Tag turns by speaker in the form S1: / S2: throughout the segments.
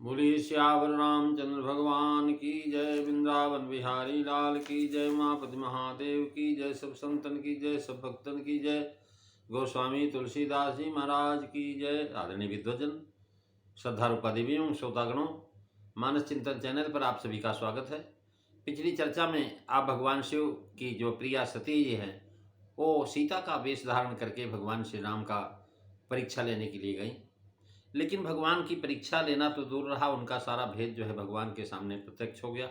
S1: बोलिए श्यावर रामचंद्र भगवान की जय। वृंदावन बिहारी लाल की जय। मापति महादेव की जय। सब संतन की जय। सब भक्तन की जय। गोस्वामी तुलसीदास जी महाराज की जय। आदरणीय विद्वजन, श्रद्धारूपा देवियों, श्रोतागणों, मानस चिंतन चैनल पर आप सभी का स्वागत है। पिछली चर्चा में आप भगवान शिव की जो प्रिया सती जी हैं, वो सीता का वेश धारण करके भगवान श्री राम का परीक्षा लेने के लिए गई। लेकिन भगवान की परीक्षा लेना तो दूर रहा, उनका सारा भेद जो है भगवान के सामने प्रत्यक्ष हो गया।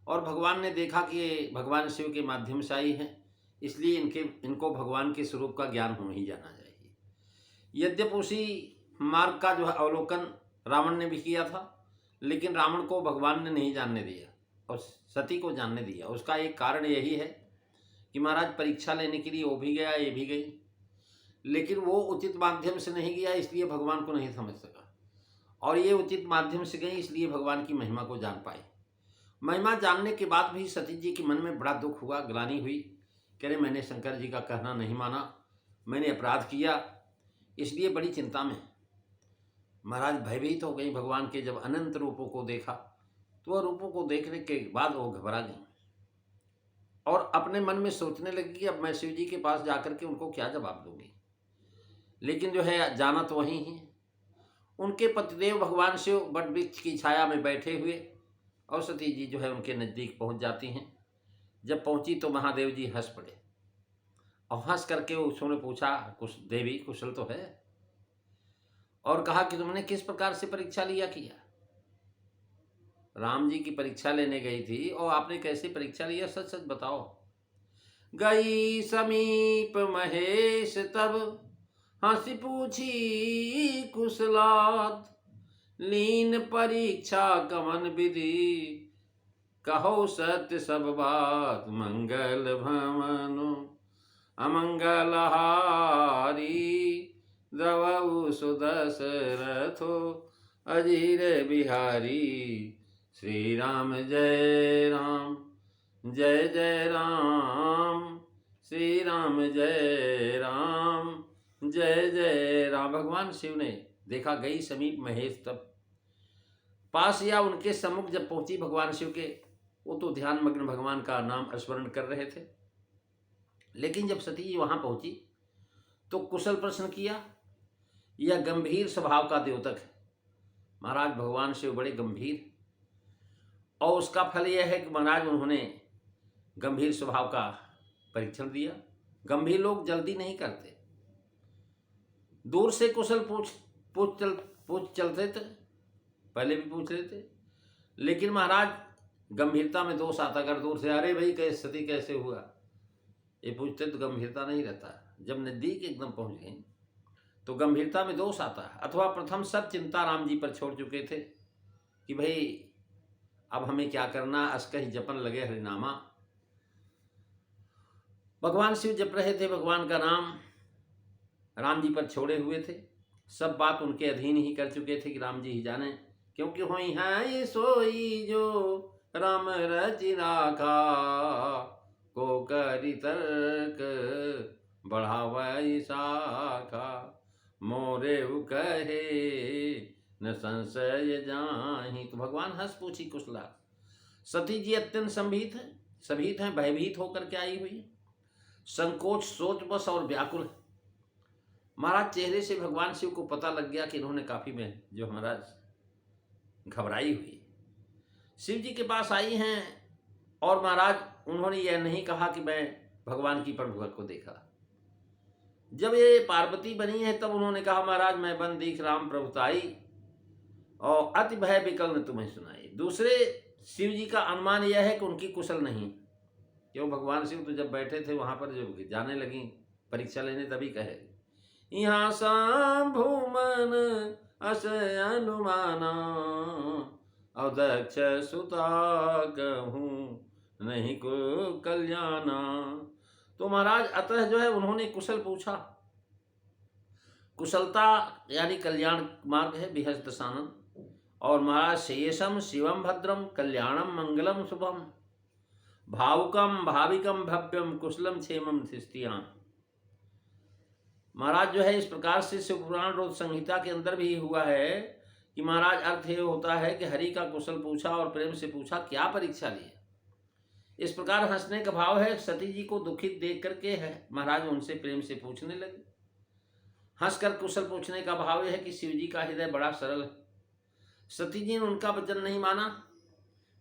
S1: और भगवान ने देखा कि ये भगवान शिव के माध्यम से आई हैं, इसलिए इनको भगवान के स्वरूप का ज्ञान हो ही जाना चाहिए। यद्यपि उसी मार्ग का जो है अवलोकन रावण ने भी किया था, लेकिन रावण को भगवान ने नहीं जानने दिया और सती को जानने दिया। उसका एक कारण यही है कि महाराज परीक्षा लेने के लिए वो भी गया, ये भी गई, लेकिन वो उचित माध्यम से नहीं गया, इसलिए भगवान को नहीं समझ सका। और ये उचित माध्यम से गई, इसलिए भगवान की महिमा को जान पाए। महिमा जानने के बाद भी सती जी के मन में बड़ा दुख हुआ, ग्लानि हुई। कह रहे मैंने शंकर जी का कहना नहीं माना, मैंने अपराध किया, इसलिए बड़ी चिंता में महाराज भयभीत हो गई। भगवान के जब अनंत रूपों को देखा तो वह रूपों को देखने के बाद वो घबरा गई और अपने मन में सोचने लगी कि अब मैं शिव जी के पास जाकर के उनको क्या जवाब दूंगी। लेकिन जो है जाना तो वही है। उनके पतिदेव भगवान शिव बट वृक्ष की छाया में बैठे हुए और सती जी जो है उनके नज़दीक पहुंच जाती हैं। जब पहुंची तो महादेव जी हंस पड़े और हंस करके उसने पूछा, कुछ देवी कुशल तो है? और कहा कि तुमने किस प्रकार से परीक्षा लिया किया? राम जी की परीक्षा लेने गई थी और आपने कैसे परीक्षा लिया, सच सच बताओ। गई समीप महेश तब हंसी पूछी कुशलात, लीन परीक्षा कमन विधि, कहो सत्य सब बात, मंगल भवनु अमंगल हारी, द्रवउ सुदशरथो अजीर बिहारी। श्री राम जय राम, जय जय राम, श्री राम जय राम, जय जय राम। भगवान शिव ने देखा, गई समीप महेश तब, पास या उनके सम्मुख जब पहुंची भगवान शिव के, वो तो ध्यान मग्न भगवान का नाम स्मरण कर रहे थे। लेकिन जब सती जी वहां पहुंची तो कुशल प्रश्न किया। यह गंभीर स्वभाव का द्योतक है महाराज। भगवान शिव बड़े गंभीर, और उसका फल यह है कि महाराज उन्होंने गंभीर स्वभाव का परीक्षण दिया। गंभीर लोग जल्दी नहीं करते, दूर से कुशल पूछ चलते थे, पहले भी पूछ लेते। लेकिन महाराज गंभीरता में दोष आता। अगर दूर से अरे भाई कैसे सती कैसे हुआ ये पूछते तो गंभीरता नहीं रहता। जब नजदीक एकदम पहुंच गए तो गंभीरता में दोष आता है। अथवा प्रथम सब चिंता राम जी पर छोड़ चुके थे कि भाई अब हमें क्या करना, अस्कहि जपन लगे हरिनामा। भगवान शिव जप रहे थे भगवान का नाम, राम जी पर छोड़े हुए थे। सब बात उनके अधीन ही कर चुके थे कि राम जी ही जाने, क्योंकि होई है सोई जो राम रचि राखा, को करि तर्क बढ़ावै शाखा, मोरे कहे न संशय जाहि। तो भगवान हंस पूछी कुशला। सती जी अत्यंत सभीत हैं, भयभीत होकर के आई हुई, संकोच सोच बस और व्याकुल है। महाराज चेहरे से भगवान शिव को पता लग गया कि इन्होंने काफी में जो महाराज घबराई हुई शिव जी के पास आई हैं। और महाराज उन्होंने यह नहीं कहा कि मैं भगवान की प्रभुता को देखा। जब ये पार्वती बनी है तब उन्होंने कहा महाराज मैं बन दीख राम प्रभुताई, और अति भय विकल ने तुम्हें सुनाई। दूसरे शिव जी का अनुमान यह है कि उनकी कुशल नहीं, क्यों भगवान शिव तो जब बैठे थे वहां पर जब जाने लगी परीक्षा लेने तभी कहे, यहाँ सांभुमन अस अनुमाना, अदक्ष सुता कहूँ नहीं को कल्याणा। तो महाराज अतः जो है उन्होंने कुशल पूछा। कुशलता यानी कल्याण मार्ग है, बिहस्त दशानन। और महाराज शेषम शिवम भद्रम कल्याणम मंगलम शुभम, भावुकम भाविकम भव्यम कुशलम क्षेमम स्त्रियां। महाराज जो है इस प्रकार से शिव पुराण रोध संहिता के अंदर भी हुआ है कि महाराज अर्थ ये होता है कि हरि का कुशल पूछा और प्रेम से पूछा, क्या परीक्षा ली है। इस प्रकार हंसने का भाव है। सती जी को दुखित देख करके है महाराज उनसे प्रेम से पूछने लगे। हंसकर कुशल पूछने का भाव यह है कि शिव जी का हृदय बड़ा सरल है। सती जी ने उनका वचन नहीं माना,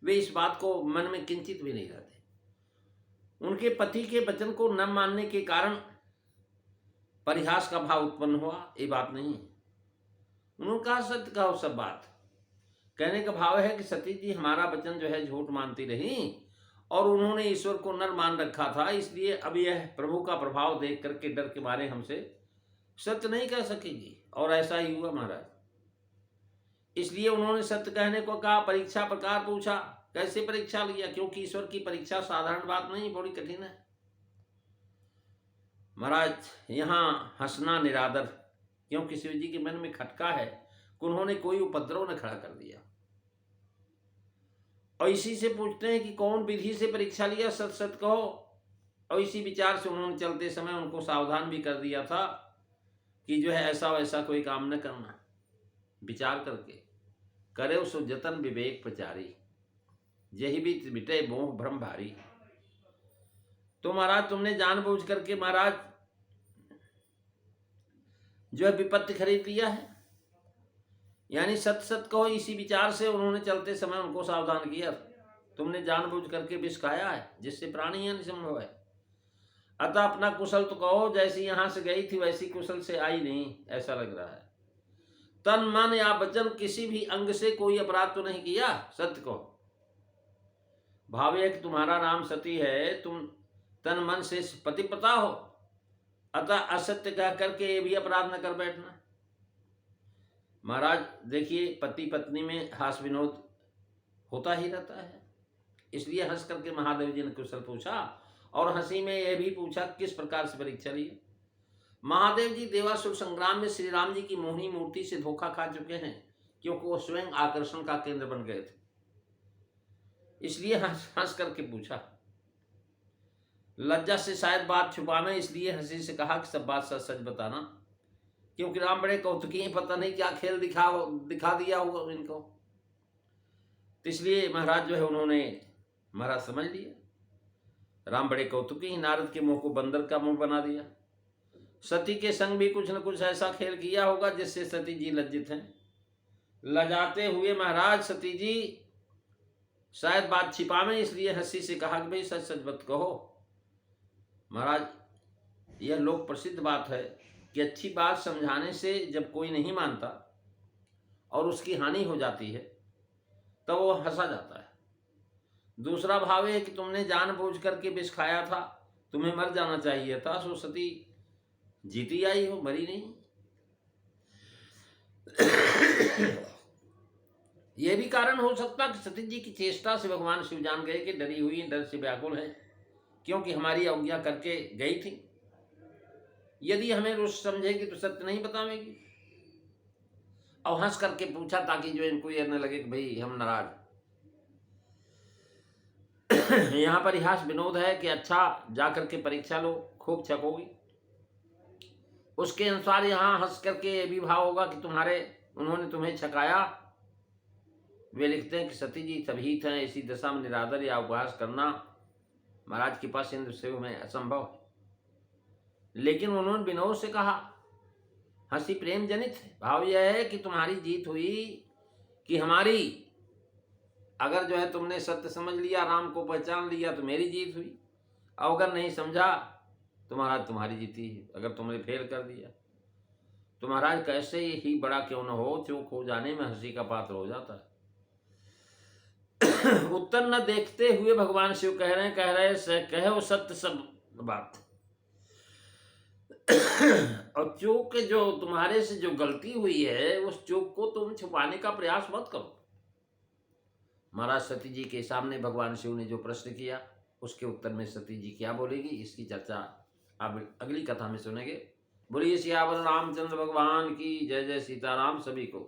S1: वे इस बात को मन में किंचित भी नहीं रहते। उनके पति के वचन को न मानने के कारण परिहास का भाव उत्पन्न हुआ, ये बात नहीं है। उन्होंने कहा सत्य कहो सब बात। कहने का भाव है कि सती जी हमारा वचन जो है झूठ मानती रही और उन्होंने ईश्वर को नर मान रखा था, इसलिए अब यह प्रभु का प्रभाव देख करके डर के मारे हमसे सत्य नहीं कह सकेगी। और ऐसा ही हुआ महाराज। इसलिए उन्होंने सत्य कहने को कहा। परीक्षा प्रकार पूछा, कैसे परीक्षा लिया, क्योंकि ईश्वर की परीक्षा साधारण बात नहीं, बड़ी कठिन है महाराज। यहाँ हंसना निरादर, क्योंकि शिव जी के मन में खटका है कि उन्होंने कोई उपद्रव न खड़ा कर दिया। और इसी से पूछते हैं कि कौन विधि से परीक्षा लिया, सत सत कहो। और इसी विचार से उन्होंने चलते समय उनको सावधान भी कर दिया था कि जो है ऐसा वैसा कोई काम न करना, विचार करके करे सो जतन विवेक प्रचारी, यही भी मिटे मोह भ्रम भारी। तो महाराज तुमने जानबूझ करके महाराज जो है विपत्ति खरीद लिया है, यानी सत सत कहो। इसी विचार से उन्होंने चलते समय उनको सावधान किया। तुमने जानबूझ करके विष खाया है जिससे प्राणी यह संभव है। अतः अपना कुशल तो कहो, जैसी यहां से गई थी वैसी कुशल से आई नहीं, ऐसा लग रहा है। तन मन या वचन किसी भी अंग से कोई अपराध तो नहीं किया, सत्य कहो। भाव है कि तुम्हारा नाम सती है, तुम तन मन से पतिव्रता हो, अतः असत्य कह करके ये भी अपराध न कर बैठना। महाराज देखिए, पति पत्नी में हास विनोद होता ही रहता है, इसलिए हंस करके महादेव जी ने कुशल पूछा। और हंसी में यह भी पूछा किस प्रकार से परीक्षा ली। महादेव जी देवासुर संग्राम में श्री राम जी की मोहिनी मूर्ति से धोखा खा चुके हैं, क्योंकि वो स्वयं आकर्षण का केंद्र बन गए थे। इसलिए हंस करके पूछा। लज्जा से शायद बात छुपाना, इसलिए हंसी से कहा कि सब बात सच सच बताना, क्योंकि राम बड़े कौतुकी हैं, पता नहीं क्या खेल दिखा दिया होगा इनको। तो इसलिए महाराज जो है उन्होंने महाराज समझ लिया राम बड़े कौतुकी ही, नारद के मुंह को बंदर का मुंह बना दिया। सती के संग भी कुछ न कुछ ऐसा खेल किया होगा जिससे सती जी लज्जित हैं। लजाते हुए महाराज सती जी शायद बात छिपावे, इसलिए हंसी से कहा कि भाई सच सच बात कहो। महाराज यह लोक प्रसिद्ध बात है कि अच्छी बात समझाने से जब कोई नहीं मानता और उसकी हानि हो जाती है तब वो हंसा जाता है। दूसरा भाव है कि तुमने जानबूझ करके विष खाया था, तुम्हें मर जाना चाहिए था, सो सती जीती आई हो, मरी नहीं। यह भी कारण हो सकता कि सती जी की चेष्टा से भगवान शिव जान गए कि डरी हुई डर से व्याकुल है, क्योंकि हमारी अवज्ञा करके गई थी। यदि हमें रुष्ट समझेगी तो सत्य नहीं बतावेगी। और हंस करके पूछा ताकि जो इनको यह न लगे कि भाई हम नाराज। यहाँ पर हास विनोद है कि अच्छा जाकर के परीक्षा लो, खूब छपोगी। उसके अनुसार यहाँ हंस करके ये भी भाव होगा कि उन्होंने तुम्हें छकाया। वे लिखते हैं कि सती जी तभी हैं, इसी दशा में निरादर या उपहास करना महाराज के पास इंद्र सेव में असंभव है। लेकिन उन्होंने विनोद से कहा, हंसी प्रेम जनित है। भाव यह है कि तुम्हारी जीत हुई कि हमारी, अगर जो है तुमने सत्य समझ लिया, राम को पहचान लिया तो मेरी जीत हुई, और अगर नहीं समझा तो महाराज तुम्हारी जीती है। अगर तुमने फेल कर दिया तो महाराज कैसे ही बड़ा क्यों न हो, चूक हो जाने में हंसी का पात्र हो जाता है। उत्तर न देखते हुए भगवान शिव कह रहे कहो सत्य सब बात। और चूक जो तुम्हारे से जो गलती हुई है उस चूक को तुम छुपाने का प्रयास मत करो। महाराज सती जी के सामने भगवान शिव ने जो प्रश्न किया उसके उत्तर में सती जी क्या बोलेगी, इसकी चर्चा अब अगली कथा में सुनेंगे। बोलिए सियावर रामचंद्र भगवान की जय। जय सीताराम। सभी को